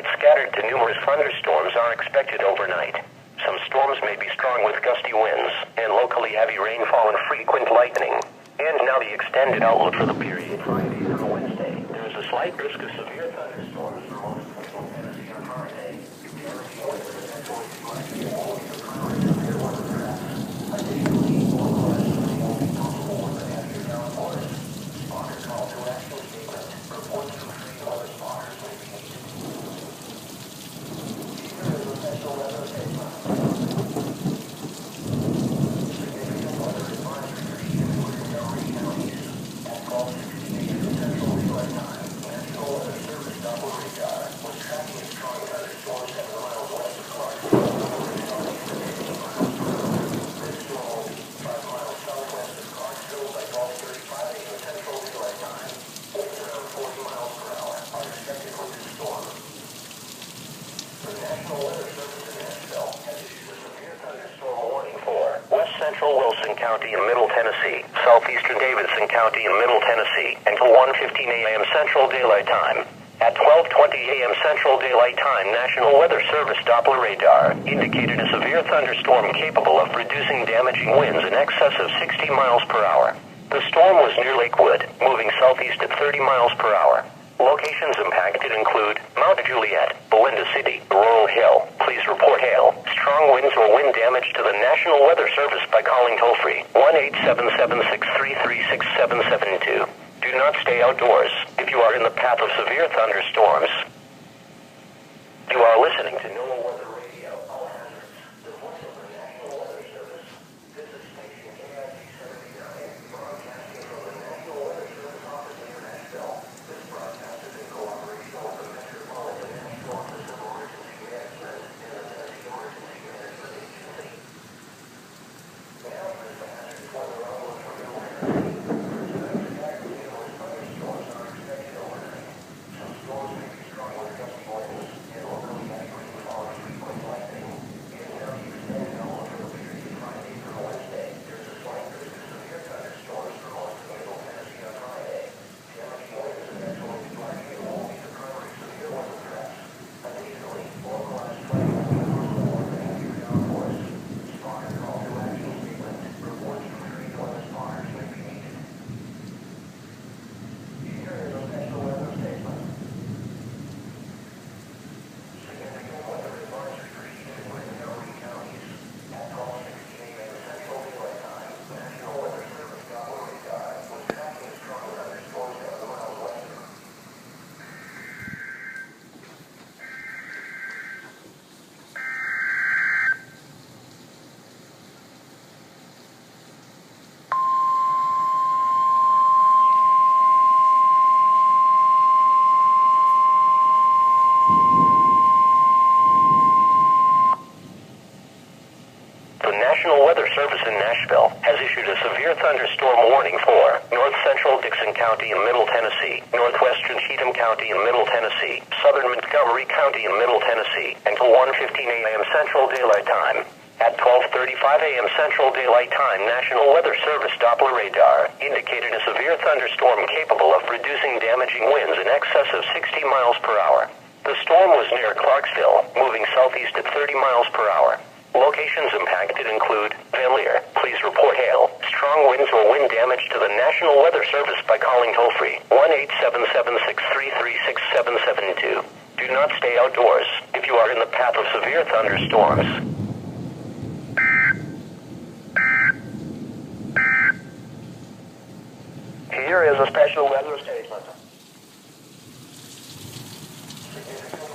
Tonight, scattered to numerous thunderstorms are expected overnight. Some storms may be strong with gusty winds and locally heavy rainfall and frequent lightning. And now the extended outlook for the period Friday through Wednesday. There is a slight risk of severe thunderstorms for most of central Tennessee on Friday. Damaging winds and potentially lightning will be the primary severe weather threats. Additionally, localized flooding will be possible with the heavier downpours. Spotters call to action statement. Reports from free weather spotters may be needed. Here is a special weather statement. Wilson County in Middle Tennessee, southeastern Davidson County in Middle Tennessee, until 1:15 a.m. Central Daylight Time. At 12:20 a.m. Central Daylight Time, National Weather Service Doppler radar indicated a severe thunderstorm capable of producing damaging winds in excess of 60 miles per hour. The storm was near Lakewood, moving southeast at 30 miles per hour. Locations impacted include Mount Juliet, Belinda City, Laurel Hill. Please report hail, strong winds or wind damage to the National Weather Service by calling toll-free 1-877-633-6772. Do not stay outdoors if you are in the path of severe thunderstorms. You are listening to NOAA Weather Radio. All hazards. The voice of the National Weather Service. This is station EAS 79, broadcasting from the National Weather Service office near Nashville. This broadcast is in cooperation with the Metropolitan National Office of Emergency Management and the Tennessee Emergency Management Agency. Now for the hazardous weather outlook for Middle Tennessee. Thunderstorms are expected overnight. Some storms may be strong with gusty winds and locally heavy rainfall and frequent lightning. And now the extended outlook for the period Friday through Wednesday. There's a slight risk of severe thunderstorms for most of Middle Tennessee on Friday. Damaging winds and potentially lightning will be the primary severe weather threats. Additionally, localized flooding will be possible with the heavier downpours. Spotter call to action statement. Reports from free weather spotters may be needed. Here is a special weather statement. Significant weather advisory for heated and rain counties. At 12:16 a.m. Central Daylight Time, National Weather Service Doppler radar was tracking strong thunderstorms 7 miles west. The National Weather Service in Nashville has issued a severe thunderstorm warning for north central Dixon County in Middle Tennessee, northwestern Cheatham County in Middle Tennessee, southern Montgomery County in Middle Tennessee, until 1:15 a.m. Central Daylight Time. At 12:35 a.m. Central Daylight Time, National Weather Service Doppler radar indicated a severe thunderstorm capable of producing damaging winds in excess of 60 miles per hour. The storm was near Clarksville, moving southeast at 30 miles per hour. Locations impacted include Van Leer. Please report hail, strong winds or wind damage to the National Weather Service by calling toll-free 1-877-633-6772. Do not stay outdoors if you are in the path of severe thunderstorms. Here is a special weather statement. Significant